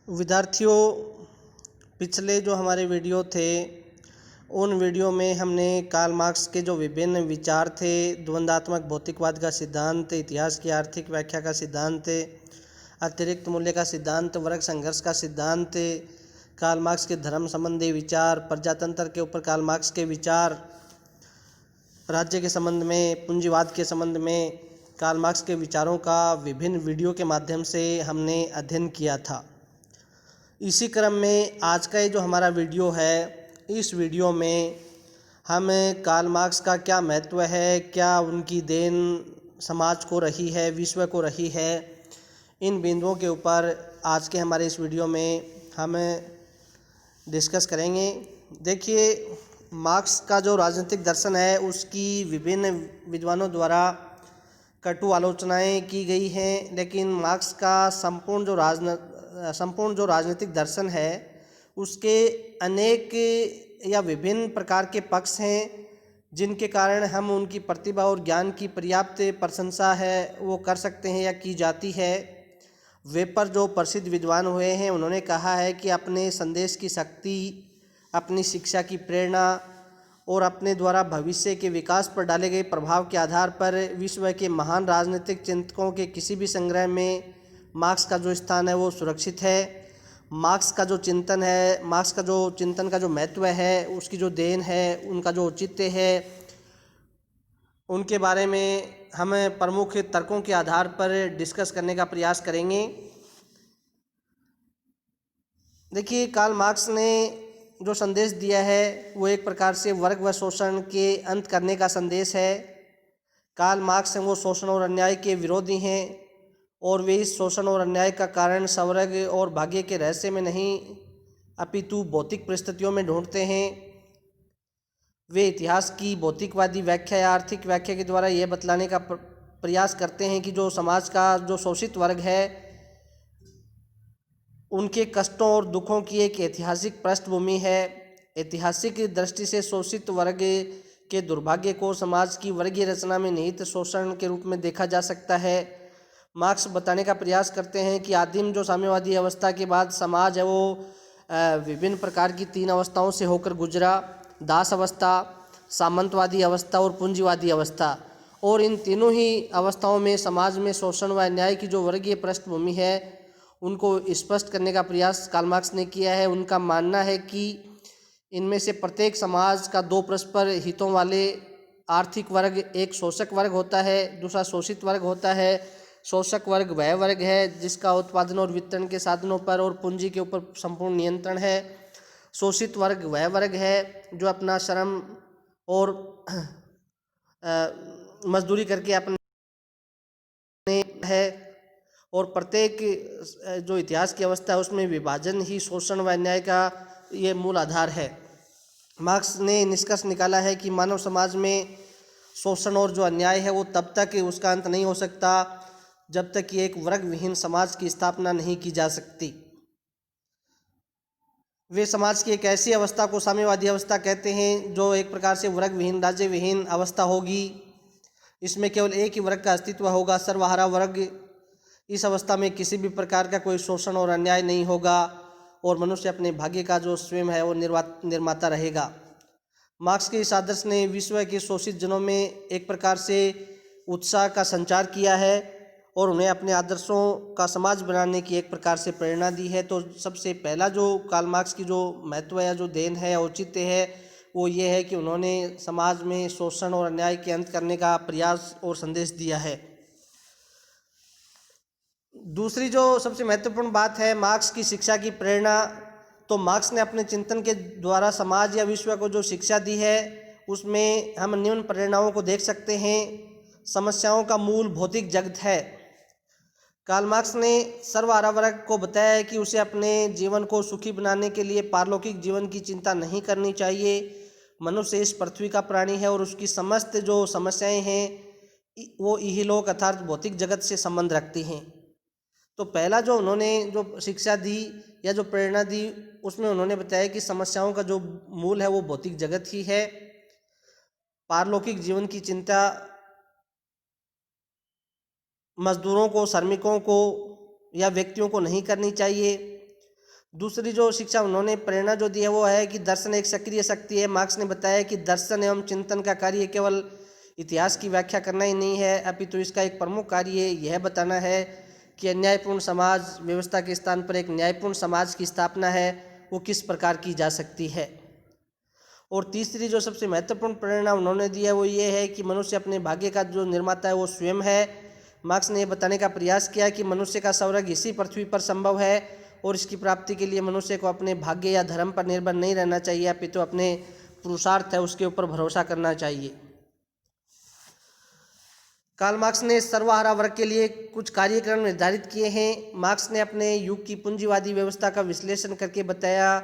विद्यार्थियों, पिछले जो हमारे वीडियो थे उन वीडियो में हमने कार्ल मार्क्स के जो विभिन्न विचार थे, द्वंद्वात्मक भौतिकवाद का सिद्धांत, इतिहास की आर्थिक व्याख्या का सिद्धांत, अतिरिक्त मूल्य का सिद्धांत, वर्ग संघर्ष का सिद्धांत, कार्ल मार्क्स के धर्म संबंधी विचार, प्रजातंत्र के ऊपर कार्ल मार्क्स के विचार, राज्य के संबंध में, पूंजीवाद के संबंध में कार्ल मार्क्स के विचारों का विभिन्न वीडियो के माध्यम से हमने अध्ययन किया था। इसी क्रम में आज का ये जो हमारा वीडियो है, इस वीडियो में हम कार्ल मार्क्स का क्या महत्व है, क्या उनकी देन समाज को रही है, विश्व को रही है, इन बिंदुओं के ऊपर आज के हमारे इस वीडियो में हम डिस्कस करेंगे। देखिए, मार्क्स का जो राजनीतिक दर्शन है उसकी विभिन्न विद्वानों द्वारा कटु आलोचनाएं की गई हैं, लेकिन मार्क्स का संपूर्ण जो राजनीतिक दर्शन है उसके अनेक या विभिन्न प्रकार के पक्ष हैं, जिनके कारण हम उनकी प्रतिभा और ज्ञान की पर्याप्त प्रशंसा है वो कर सकते हैं या की जाती है। वेपर जो प्रसिद्ध विद्वान हुए हैं उन्होंने कहा है कि अपने संदेश की शक्ति, अपनी शिक्षा की प्रेरणा और अपने द्वारा भविष्य के विकास पर डाले गए प्रभाव के आधार पर विश्व के महान राजनीतिक चिंतकों के किसी भी संग्रह में मार्क्स का जो स्थान है वो सुरक्षित है। मार्क्स का जो चिंतन है, मार्क्स का जो चिंतन का जो महत्व है, उसकी जो देन है, उनका जो औचित्य है, उनके बारे में हम प्रमुख तर्कों के आधार पर डिस्कस करने का प्रयास करेंगे। देखिए, कार्ल मार्क्स ने जो संदेश दिया है वो एक प्रकार से वर्ग व शोषण के अंत करने का संदेश है। कार्ल मार्क्स वो शोषण और अन्याय के विरोधी हैं और वे इस शोषण और अन्याय का कारण स्वर्ग और भाग्य के रहस्य में नहीं अपितु भौतिक परिस्थितियों में ढूंढते हैं। वे इतिहास की भौतिकवादी व्याख्या या आर्थिक व्याख्या के द्वारा यह बतलाने का प्रयास करते हैं कि जो समाज का जो शोषित वर्ग है उनके कष्टों और दुखों की एक ऐतिहासिक पृष्ठभूमि है। ऐतिहासिक दृष्टि से शोषित वर्ग के दुर्भाग्य को समाज की वर्गीय रचना में निहित शोषण के रूप में देखा जा सकता है। मार्क्स बताने का प्रयास करते हैं कि आदिम जो साम्यवादी अवस्था के बाद समाज है वो विभिन्न प्रकार की 3 अवस्थाओं से होकर गुजरा: दास अवस्था, सामंतवादी अवस्था और पूंजीवादी अवस्था। और इन तीनों ही अवस्थाओं में समाज में शोषण व अन्याय की जो वर्गीय पृष्ठभूमि है उनको स्पष्ट करने का प्रयास कार्ल मार्क्स ने किया है। उनका मानना है कि इनमें से प्रत्येक समाज का 2 परस्पर हितों वाले आर्थिक वर्ग, एक शोषक वर्ग होता है, दूसरा शोषित वर्ग होता है। शोषक वर्ग वह वर्ग है जिसका उत्पादन और वितरण के साधनों पर और पूंजी के ऊपर संपूर्ण नियंत्रण है। शोषित वर्ग वह वर्ग है जो अपना श्रम और मजदूरी करके अपने है, और प्रत्येक जो इतिहास की अवस्था है उसमें विभाजन ही शोषण व अन्याय का ये मूल आधार है। मार्क्स ने निष्कर्ष निकाला है कि मानव समाज में शोषण और जो अन्याय है वो तब तक उसका अंत नहीं हो सकता जब तक कि एक वर्ग विहीन समाज की स्थापना नहीं की जा सकती। वे समाज की एक ऐसी अवस्था को साम्यवादी अवस्था कहते हैं जो एक प्रकार से वर्ग विहीन, राज्य विहीन अवस्था होगी। इसमें केवल एक ही वर्ग का अस्तित्व होगा, सर्वहारा वर्ग। इस अवस्था में किसी भी प्रकार का कोई शोषण और अन्याय नहीं होगा और मनुष्य अपने भाग्य का जो स्वयं है वो निर्माता रहेगा। मार्क्स के इस आदर्श ने विश्व के शोषित जनों में एक प्रकार से उत्साह का संचार किया है और उन्हें अपने आदर्शों का समाज बनाने की एक प्रकार से प्रेरणा दी है। तो सबसे पहला जो कार्ल मार्क्स की जो महत्व या जो देन है, औचित्य है, वो ये है कि उन्होंने समाज में शोषण और अन्याय के अंत करने का प्रयास और संदेश दिया है। दूसरी जो सबसे महत्वपूर्ण बात है मार्क्स की शिक्षा की प्रेरणा। तो मार्क्स ने अपने चिंतन के द्वारा समाज या विश्व को जो शिक्षा दी है उसमें हम निम्न प्रेरणाओं को देख सकते हैं। समस्याओं का मूल भौतिक जगत है। कार्ल मार्क्स ने सर्वहारा वर्ग को बताया है कि उसे अपने जीवन को सुखी बनाने के लिए पारलौकिक जीवन की चिंता नहीं करनी चाहिए। मनुष्य इस पृथ्वी का प्राणी है और उसकी समस्त जो समस्याएं हैं वो इहलोक अर्थात भौतिक जगत से संबंध रखती हैं। तो पहला जो उन्होंने जो शिक्षा दी या जो प्रेरणा दी उसमें उन्होंने बताया कि समस्याओं का जो मूल है वो भौतिक जगत ही है। पारलौकिक जीवन की चिंता मजदूरों को, श्रमिकों को या व्यक्तियों को नहीं करनी चाहिए। दूसरी जो शिक्षा उन्होंने प्रेरणा जो दी है वो है कि दर्शन एक सक्रिय शक्ति है। मार्क्स ने बताया कि दर्शन एवं चिंतन का कार्य केवल इतिहास की व्याख्या करना ही नहीं है, अपितु इसका एक प्रमुख कार्य यह बताना है कि अन्यायपूर्ण समाज व्यवस्था के स्थान पर एक न्यायपूर्ण समाज की स्थापना है वो किस प्रकार की जा सकती है। और तीसरी जो सबसे महत्वपूर्ण प्रेरणा उन्होंने दी है वो ये है कि मनुष्य अपने भाग्य का जो निर्माता है वो स्वयं है। मार्क्स ने बताने का प्रयास किया कि मनुष्य का स्वर्ग इसी पृथ्वी पर संभव है और इसकी प्राप्ति के लिए मनुष्य को अपने भाग्य या धर्म पर निर्भर नहीं रहना चाहिए, अपितु अपने पुरुषार्थ है उसके ऊपर भरोसा करना चाहिए। कार्ल मार्क्स ने सर्वहारा वर्ग के लिए कुछ कार्यक्रम निर्धारित किए हैं। मार्क्स ने अपने युग की पूंजीवादी व्यवस्था का विश्लेषण करके बताया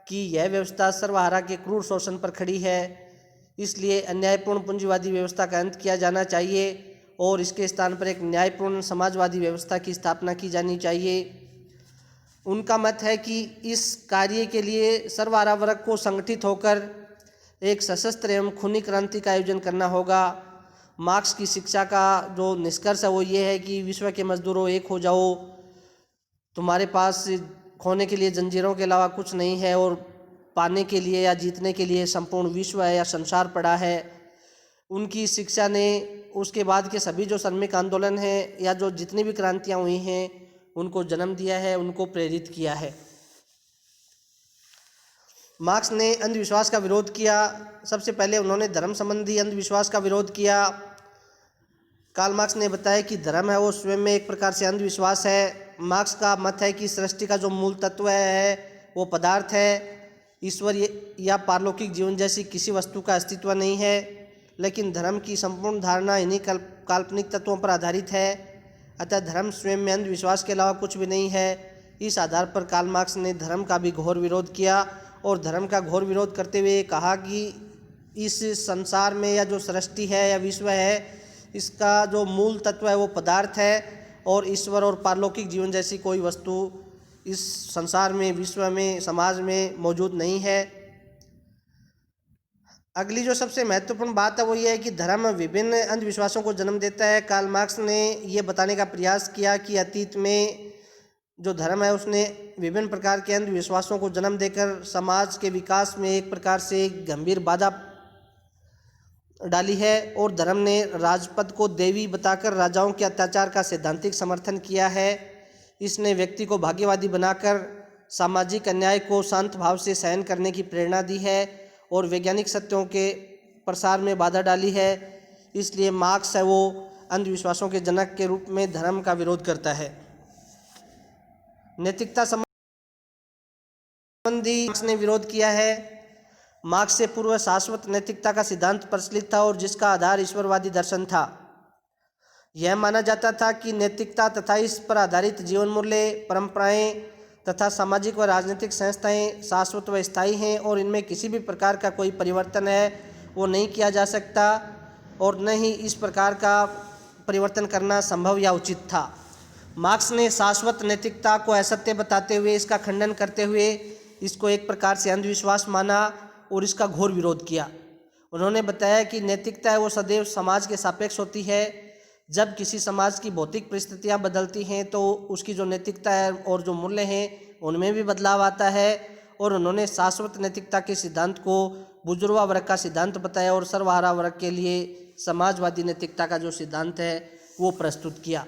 कि यह व्यवस्था सर्वहारा के क्रूर शोषण पर खड़ी है, इसलिए अन्यायपूर्ण पूंजीवादी व्यवस्था का अंत किया जाना चाहिए और इसके स्थान पर एक न्यायपूर्ण समाजवादी व्यवस्था की स्थापना की जानी चाहिए। उनका मत है कि इस कार्य के लिए सर्वहारा वर्ग को संगठित होकर एक सशस्त्र एवं खूनी क्रांति का आयोजन करना होगा। मार्क्स की शिक्षा का जो निष्कर्ष है वो ये है कि विश्व के मजदूरों एक हो जाओ, तुम्हारे पास खोने के लिए जंजीरों के अलावा कुछ नहीं है और पाने के लिए या जीतने के लिए संपूर्ण विश्व है या संसार पड़ा है। उनकी शिक्षा ने उसके बाद के सभी जो श्रमिक आंदोलन हैं या जो जितनी भी क्रांतियाँ हुई हैं उनको जन्म दिया है, उनको प्रेरित किया है। मार्क्स ने अंधविश्वास का विरोध किया। सबसे पहले उन्होंने धर्म संबंधी अंधविश्वास का विरोध किया। कार्ल मार्क्स ने बताया कि धर्म है वो स्वयं में एक प्रकार से अंधविश्वास है। मार्क्स का मत है कि सृष्टि का जो मूल तत्व है वो पदार्थ है, ईश्वर या पारलौकिक जीवन जैसी किसी वस्तु का अस्तित्व नहीं है, लेकिन धर्म की संपूर्ण धारणा इन्हीं काल्पनिक तत्वों पर आधारित है। अतः धर्म स्वयं में अंधविश्वास के अलावा कुछ भी नहीं है। इस आधार पर कार्ल मार्क्स ने धर्म का भी घोर विरोध किया और धर्म का घोर विरोध करते हुए कहा कि इस संसार में या जो सृष्टि है या विश्व है इसका जो मूल तत्व है वो पदार्थ है और ईश्वर और पारलौकिक जीवन जैसी कोई वस्तु इस संसार में, विश्व में, समाज में मौजूद नहीं है। अगली जो सबसे महत्वपूर्ण बात है वो ये है कि धर्म विभिन्न अंधविश्वासों को जन्म देता है। कार्ल मार्क्स ने ये बताने का प्रयास किया कि अतीत में जो धर्म है उसने विभिन्न प्रकार के अंधविश्वासों को जन्म देकर समाज के विकास में एक प्रकार से गंभीर बाधा डाली है और धर्म ने राजपद को देवी बताकर राजाओं के अत्याचार का सैद्धांतिक समर्थन किया है। इसने व्यक्ति को भाग्यवादी बनाकर सामाजिक अन्याय को शांत भाव से सहन करने की प्रेरणा दी है और वैज्ञानिक सत्यों के प्रसार में बाधा डाली है। इसलिए मार्क्स है वो अंधविश्वासों के जनक के रूप में धर्म का विरोध करता है। नैतिकता संबंधी मार्क्स ने विरोध किया है। मार्क्स से पूर्व शाश्वत नैतिकता का सिद्धांत प्रचलित था और जिसका आधार ईश्वरवादी दर्शन था। यह माना जाता था कि नैतिकता तथा इस पर आधारित जीवन मूल्य, परंपराएं तथा सामाजिक व राजनीतिक संस्थाएं शाश्वत व स्थायी हैं और इनमें किसी भी प्रकार का कोई परिवर्तन है वो नहीं किया जा सकता और न ही इस प्रकार का परिवर्तन करना संभव या उचित था। मार्क्स ने शाश्वत नैतिकता को असत्य बताते हुए, इसका खंडन करते हुए इसको एक प्रकार से अंधविश्वास माना और इसका घोर विरोध किया। उन्होंने बताया कि नैतिकता है वो सदैव समाज के सापेक्ष होती है। जब किसी समाज की भौतिक परिस्थितियां बदलती हैं तो उसकी जो नैतिकता है और जो मूल्य हैं उनमें भी बदलाव आता है। और उन्होंने शाश्वत नैतिकता के सिद्धांत को बुजुर्गा वर्ग का सिद्धांत बताया और सर्वहारा वर्ग के लिए समाजवादी नैतिकता का जो सिद्धांत है वो प्रस्तुत किया।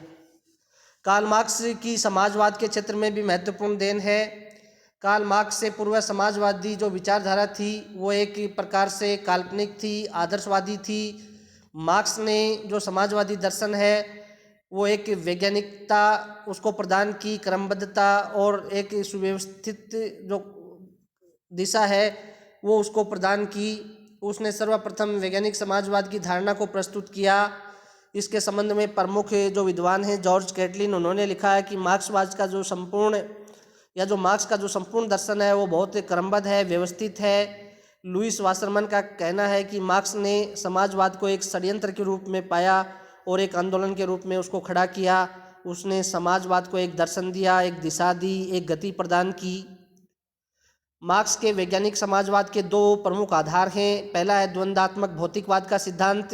कार्ल मार्क्स की समाजवाद के क्षेत्र में भी महत्वपूर्ण देन है। कार्ल मार्क्स से पूर्व समाजवादी जो विचारधारा थी वो एक प्रकार से काल्पनिक थी, आदर्शवादी थी। मार्क्स ने जो समाजवादी दर्शन है वो एक वैज्ञानिकता उसको प्रदान की, क्रमबद्धता और एक सुव्यवस्थित जो दिशा है वो उसको प्रदान की। उसने सर्वप्रथम वैज्ञानिक समाजवाद की धारणा को प्रस्तुत किया। इसके संबंध में प्रमुख जो विद्वान हैं जॉर्ज कैटलिन, उन्होंने लिखा है कि मार्क्स का जो संपूर्ण दर्शन है वो बहुत क्रमबद्ध है, व्यवस्थित है। लुईस वासरमैन का कहना है कि मार्क्स ने समाजवाद को एक षड्यंत्र के रूप में पाया और एक आंदोलन के रूप में उसको खड़ा किया। उसने समाजवाद को एक दर्शन दिया, एक दिशा दी, एक गति प्रदान की। मार्क्स के वैज्ञानिक समाजवाद के दो प्रमुख आधार हैं। पहला है द्वंद्वात्मक भौतिकवाद का सिद्धांत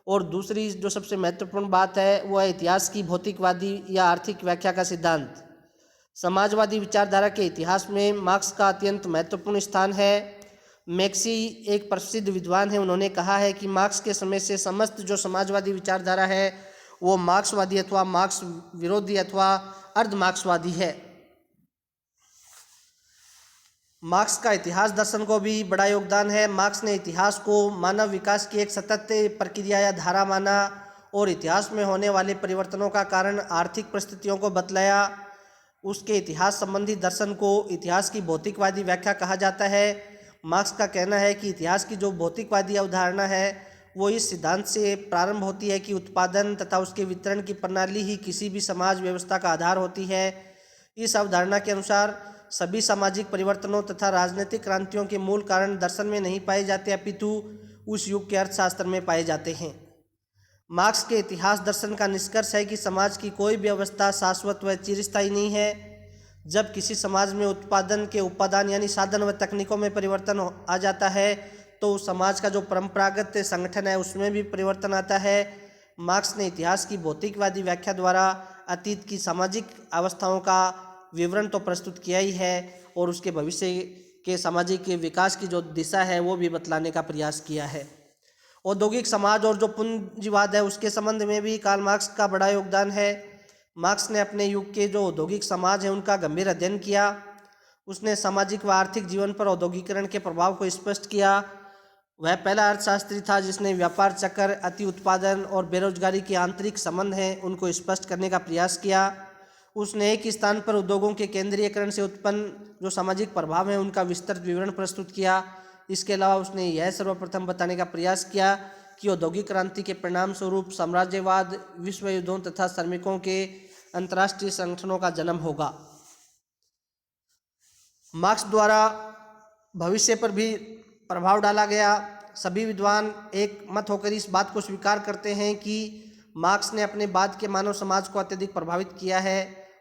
और दूसरी जो सबसे महत्वपूर्ण बात है वो है इतिहास की भौतिकवादी या आर्थिक व्याख्या का सिद्धांत। समाजवादी विचारधारा के इतिहास में मार्क्स का अत्यंत महत्वपूर्ण स्थान है। मैक्सी एक प्रसिद्ध विद्वान है, उन्होंने कहा है कि मार्क्स के समय से समस्त जो समाजवादी विचारधारा है वो मार्क्सवादी अथवा मार्क्स विरोधी अथवा अर्ध मार्क्सवादी है। मार्क्स का इतिहास दर्शन को भी बड़ा योगदान है। मार्क्स ने इतिहास को मानव विकास की एक सतत प्रक्रिया या धारा माना और इतिहास में होने वाले परिवर्तनों का कारण आर्थिक परिस्थितियों को बतलाया। उसके इतिहास संबंधी दर्शन को इतिहास की भौतिकवादी व्याख्या कहा जाता है। मार्क्स का कहना है कि इतिहास की जो भौतिकवादी अवधारणा है वो इस सिद्धांत से प्रारंभ होती है कि उत्पादन तथा उसके वितरण की प्रणाली ही किसी भी समाज व्यवस्था का आधार होती है। इस अवधारणा के अनुसार सभी सामाजिक परिवर्तनों तथा राजनीतिक क्रांतियों के मूल कारण दर्शन में नहीं पाए जाते अपितु उस युग के अर्थशास्त्र में पाए जाते हैं। मार्क्स के इतिहास दर्शन का निष्कर्ष है कि समाज की कोई भी अवस्था शाश्वत व चिरस्थायी नहीं है। जब किसी समाज में उत्पादन के उपादान यानी साधन व तकनीकों में परिवर्तन आ जाता है तो उस समाज का जो परंपरागत संगठन है उसमें भी परिवर्तन आता है। मार्क्स ने इतिहास की भौतिकवादी व्याख्या द्वारा अतीत की सामाजिक अवस्थाओं का विवरण तो प्रस्तुत किया ही है और उसके भविष्य के सामाजिक विकास की जो दिशा है वो भी बतलाने का प्रयास किया है। औद्योगिक समाज और जो पूंजीवाद है उसके संबंध में भी कार्ल मार्क्स का बड़ा योगदान है। मार्क्स ने अपने युग के जो औद्योगिक समाज है उनका गंभीर अध्ययन किया। उसने सामाजिक व आर्थिक जीवन पर औद्योगिकरण के प्रभाव को स्पष्ट किया। वह पहला अर्थशास्त्री था जिसने व्यापार चक्र, अति उत्पादन और बेरोजगारी के आंतरिक संबंध हैं उनको स्पष्ट करने का प्रयास किया। उसने एक स्थान पर उद्योगों के केंद्रीयकरण से उत्पन्न जो सामाजिक प्रभाव हैं उनका विस्तृत विवरण प्रस्तुत किया। इसके अलावा उसने यह सर्वप्रथम बताने का प्रयास किया कि औद्योगिक क्रांति के परिणाम स्वरूप साम्राज्यवाद, विश्व युद्धों तथा श्रमिकों के अंतर्राष्ट्रीय संगठनों का जन्म होगा। मार्क्स द्वारा भविष्य पर भी प्रभाव डाला गया। सभी विद्वान एक मत होकर इस बात को स्वीकार करते हैं कि मार्क्स ने अपने बाद के मानव समाज को अत्यधिक प्रभावित किया है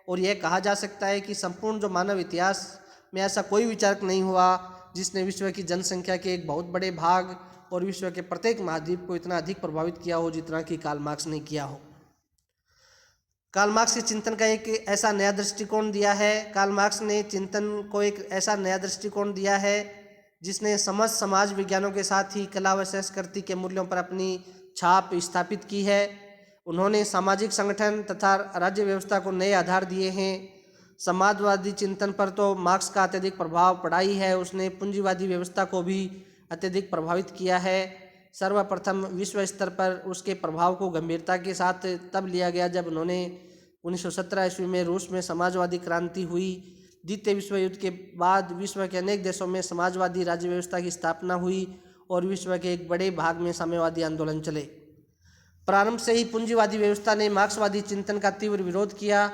और यह कहा जा सकता है कि संपूर्ण जो मानव इतिहास में ऐसा कोई विचारक नहीं हुआ जिसने विश्व की जनसंख्या के एक बहुत बड़े भाग और विश्व के प्रत्येक महाद्वीप को इतना अधिक प्रभावित किया हो जितना कि कार्ल मार्क्स ने किया हो। कार्ल मार्क्स के चिंतन का एक ऐसा नया दृष्टिकोण दिया है। कार्ल मार्क्स ने चिंतन को एक ऐसा नया दृष्टिकोण दिया है जिसने समस्त समाज विज्ञानों के साथ ही कला व संस्कृति के मूल्यों पर अपनी छाप स्थापित की है। उन्होंने सामाजिक संगठन तथा राज्य व्यवस्था को नए आधार दिए हैं। समाजवादी चिंतन पर तो मार्क्स का अत्यधिक प्रभाव पड़ा ही है। उसने पूंजीवादी व्यवस्था को भी अत्यधिक प्रभावित किया है। सर्वप्रथम विश्व स्तर पर उसके प्रभाव को गंभीरता के साथ तब लिया गया जब उन्होंने 1917 ईस्वी में रूस में समाजवादी क्रांति हुई। द्वितीय विश्व युद्ध के बाद विश्व के अनेक देशों में समाजवादी राज्य व्यवस्था की स्थापना हुई और विश्व के एक बड़े भाग में साम्यवादी आंदोलन चले। प्रारंभ से ही पूंजीवादी व्यवस्था ने मार्क्सवादी चिंतन का तीव्र विरोध किया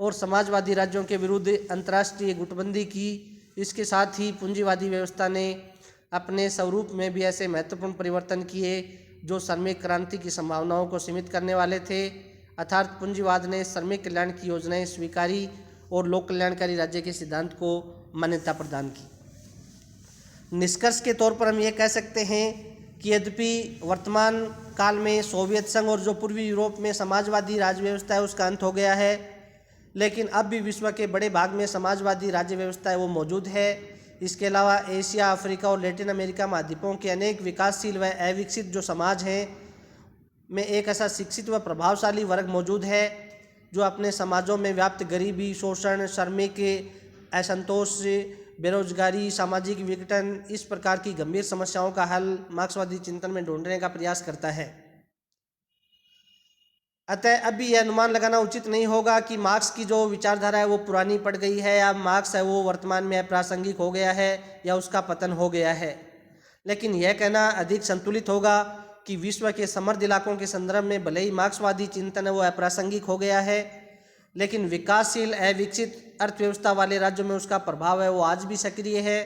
और समाजवादी राज्यों के विरुद्ध अंतर्राष्ट्रीय गुटबंदी की। इसके साथ ही पूंजीवादी व्यवस्था ने अपने स्वरूप में भी ऐसे महत्वपूर्ण परिवर्तन किए जो श्रमिक क्रांति की संभावनाओं को सीमित करने वाले थे। अर्थात पूंजीवाद ने श्रमिक कल्याण की योजनाएं स्वीकारी और लोक कल्याणकारी राज्य के सिद्धांत को मान्यता प्रदान की। निष्कर्ष के तौर पर हम ये कह सकते हैं कि यद्यपि वर्तमान काल में सोवियत संघ और जो पूर्वी यूरोप में समाजवादी राज्य व्यवस्था है उसका अंत हो गया है, लेकिन अब भी विश्व के बड़े भाग में समाजवादी राज्य व्यवस्था है वो मौजूद है। इसके अलावा एशिया, अफ्रीका और लैटिन अमेरिका महाद्वीपों के अनेक विकासशील व अविकसित जो समाज हैं में एक ऐसा शिक्षित व प्रभावशाली वर्ग मौजूद है जो अपने समाजों में व्याप्त गरीबी, शोषण, श्रमिक असंतोष, बेरोजगारी, सामाजिक विघटन इस प्रकार की गंभीर समस्याओं का हल मार्क्सवादी चिंतन में ढूंढने का प्रयास करता है। अतः अभी यह अनुमान लगाना उचित नहीं होगा कि मार्क्स की जो विचारधारा है वो पुरानी पड़ गई है या मार्क्स है वो वर्तमान में अप्रासंगिक हो गया है या उसका पतन हो गया है, लेकिन यह कहना अधिक संतुलित होगा कि विश्व के समृद्ध इलाकों के संदर्भ में भले ही मार्क्सवादी चिंतन है वो अप्रासंगिक हो गया है, लेकिन विकासशील अविकसित अर्थव्यवस्था वाले राज्यों में उसका प्रभाव है वो आज भी सक्रिय है।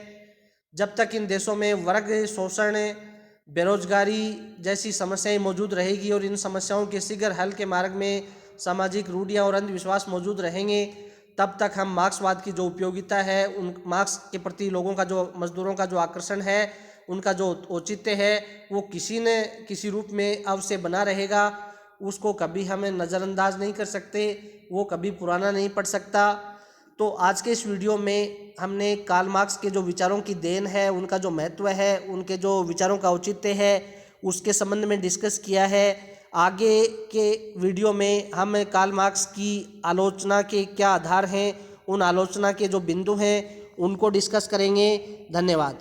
जब तक इन देशों में वर्ग शोषण, बेरोजगारी जैसी समस्याएं मौजूद रहेगी और इन समस्याओं के शीघ्र हल के मार्ग में सामाजिक रूढ़ियाँ और अंधविश्वास मौजूद रहेंगे, तब तक हम मार्क्सवाद की जो उपयोगिता है, उन मार्क्स के प्रति लोगों का जो मजदूरों का जो आकर्षण है, उनका जो औचित्य है वो किसी न किसी रूप में अवश्य बना रहेगा। उसको कभी हमें नज़रअंदाज नहीं कर सकते, वो कभी पुराना नहीं पड़ सकता। तो आज के इस वीडियो में हमने कार्ल मार्क्स के जो विचारों की देन है, उनका जो महत्व है, उनके जो विचारों का औचित्य है, उसके संबंध में डिस्कस किया है। आगे के वीडियो में हम कार्ल मार्क्स की आलोचना के क्या आधार हैं, उन आलोचना के जो बिंदु हैं उनको डिस्कस करेंगे। धन्यवाद।